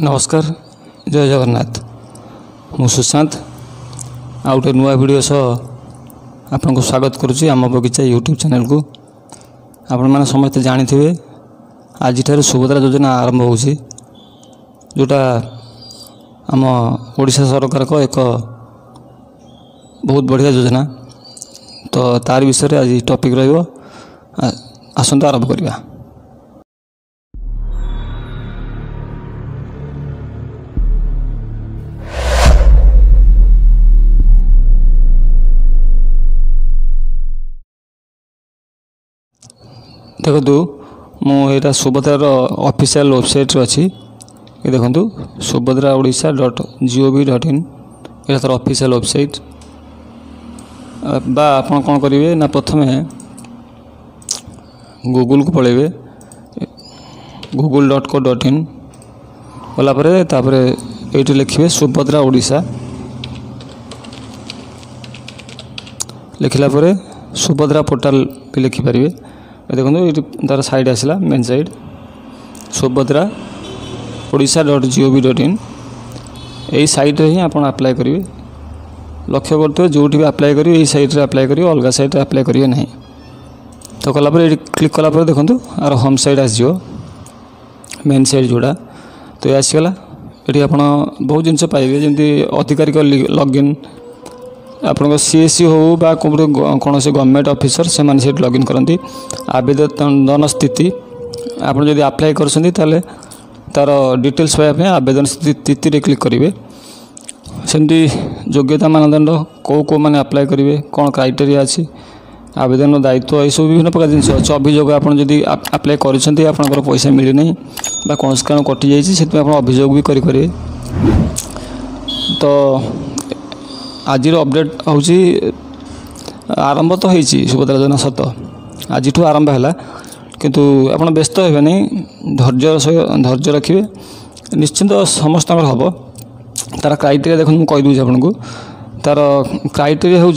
नमस्कार जय जगन्नाथ मु सुशांत आ गोटे नुआ वीडियो सह आपको स्वागत करुच्ची आम बगीचा यूट्यूब चैनल को। आपण मैंने समस्ते जानी आज सुभद्रा योजना आरंभ हो जोटा आम ओडिशा सरकार को एक बहुत बढ़िया योजना। तो तार विषय आज टॉपिक रहिबो आसंता आरंभ करिबा। देखु मुझे सुभद्रार ऑफिशियल वेबसाइट अच्छी ये देखु सुभद्रा ओडिशा .gov.in ये तार ऑफिशियल वेबसाइट बा आप कौन करेंगे ना प्रथम गूगल को पलैबे google.co.in गलापर ये लिखे सुभद्रा ओडिशा लिखला सुभद्रा पोर्टाल भी लिखिपारे। देखो ये तार साइड आसला main side Subhadra Odisha .gov.in यही साइट ही आप अप्लाई करेंगे। लक्ष्य करते जो भी अप्लाई करेंगे यही साइट रे अप्लाई करेंगे अलग साइट रे अप्लाई करेंगे नहीं। तो कलापर ये क्लिक कलापर देखो आर होम साइड आसो मेन साइड जोड़ा तो ये आसीगला। ये आप बहुत जिन पाइबे जमी अधिकारिक लॉगिन आपन सीएससी हो बा कौन गवर्नमेंट ऑफिसर से लॉगिन करती आवेदन स्थिति आप जब अप्लाई कर तार डिटेल्स पाइबा आवेदन स्थिति रे क्लिक करेंगे। सेमती योग्यता मानदंड कौ मैंने अप्लाई करेंगे कौन क्राइटेरिया अच्छी आवेदन दायित्व ये सब विभिन्न प्रकार जिन अच्छे अभियोग आप अप्लाई कर पैसा मिलना बा कौन कारण कटि जाइए अभियोग भी करेंगे। तो आज अपडेट हूँ आरंभ तो होती सुभद्रा योजना सत आज आरंभ है किंतु आप व्यस्त हे नहीं धैर्य रखिए निश्चिंत समस्त हम तार क्राइटेरिया देखो मुझे कहीदे आपको तार क्राइटेरिया हूँ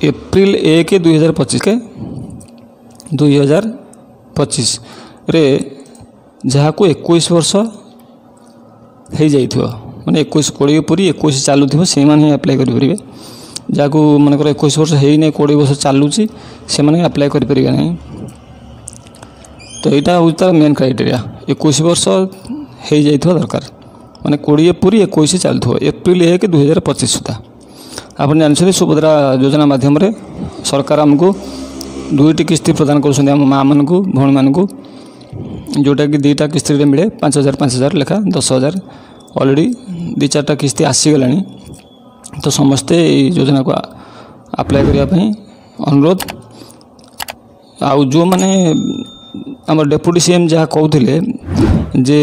एप्रिल 1 2025 के 2025 रे जहाँ को 21 वर्ष हो जाइथिबो माने 21 पूरी 21 चलुव से अप्लाई करेंगे। जहाँ मनकर 21 वर्ष है नहीं 20 वर्ष चलुची से अप्लाई करेंगे नहीं। तो यहाँ हूँ तार मेन क्राइटेरिया 21 वर्ष हो जाइथिबा दरकार माने 20 पूरी 21 चलुव एप्रिल 1 2025 सुधा। आप जानते सुभद्रा योजना माध्यम सरकार आमको 2टी किस्ती प्रदान कर माँ मान भौणी मान जोटा कि 2टा किस्ती मिले 5,000 लेखा 10,000 ऑलरेडी 2-4टा किस्ती आसीगला। तो समस्ते योजना को अप्लाई करने अनुरोध आउ जो मैंने आम डेप्यूटी सीएम जहाँ कहते जे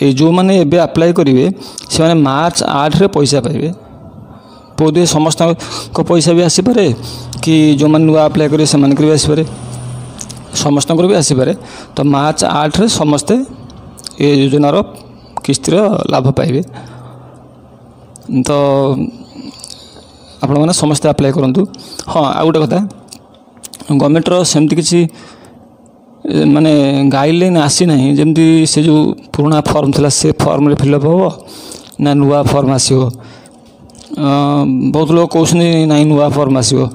ये जो मैंने एबे अप्लाई करेंगे से मैंने मार्च 8 रे पैसा पाइबे बोधे समस्त को पैसा भी आसीपे कि जो मैंने नुआ अप्लाई करेंगे से भी आसीपे समस्त भी आसीपे। तो मार्च 8 रे समस्ते ये योजनार किस्तिर लाभ पाइबे। तो आपण मैंने समस्ते अप्लाई करूँ। हाँ आ गोटे कथा गवर्नमेंटर सेमती किसी माने गाइडलाइन आसी ना जमती से जो पुराना फॉर्म थिला से फॉर्म रे फिलअप हो ना नुआ फॉर्म आसो बहुत लोग कहते ना नुआ फॉर्म आसो।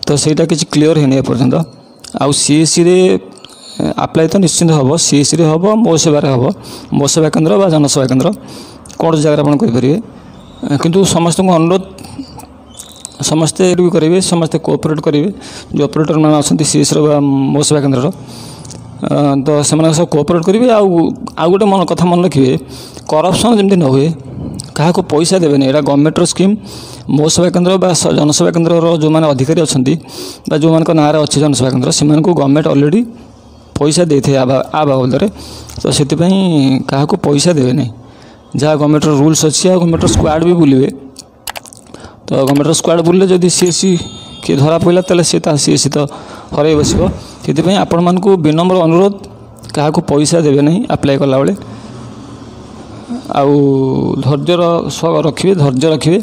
तो ସେଇଟା କିଛି क्लीयर है एपर्यंत आउ सीएससी रे अप्लाई तो निश्चिंत हम सीएससी रे हम मो सेवार हम मो सेवा केन्द्र बा जनसेवा केन्द्र कौन जगह आप करेंगे किंतु समस्त को अनुरोध समस्ते भी करेंगे समस्ते कोऑपरेट करेंगे जो ऑपरेटर मैंने अच्छा सीएससी मो सेवा केन्द्र तो से सब कोऑपरेट करेंगे। आउ गोटे मन कथा मन रखिए करप्शन जमी न हुए क्या पैसा देवे नहीं। यहाँ गवर्नमेंटर स्कीम मो सेवा केन्द्र बा जनसेवा केन्द्र जो मैंने अधिकारी अच्छा जो मान ना अच्छे जनसेवा केन्द्र से गवर्नमेंट अलरेडी पैसा दे थे आ बाबद। तो से क्या पैसा देवे नहीं जहाँ गवर्नमेंट रूल्स अच्छी गवर्नमेंट स्क्वाड भी बुलवे। तो गवर्नमेंट स्क्वाड बुलले जदि सीएससी किए धरा पड़ा तेल सी सीएससी तो हर बस से आपण मान विनम्र अनुरोध क्या पैसा देवे नहीं अप्लाई कला बेले आउ धैर्य रखिए।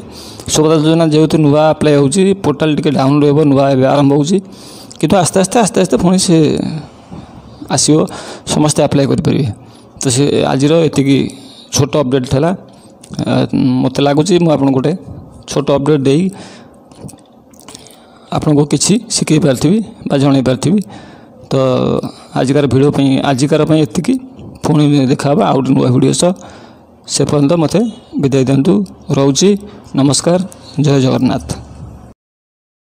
सुभद्रा योजना जेहेतु नुआ अप्लाई होची पोर्टाल टिके डाउन रहिबो नुआ आरंभ होची किंतु आस्ते आस्ते पुणी से आसो समस्ते अप्लाई करेंगे। तो से आज एतिकी छोट अपडेट था मत लगुच मुझे गोटे छोट अपडेट दे आपन को किसी शिखई पार्थी जन पार्थी तो आजिकार भिडियो आजिकार एतिकी पुणी देखा आउ नुआ भिडियो से पर्यंत मत विदाय दिंतु रोची नमस्कार जय जगन्नाथ।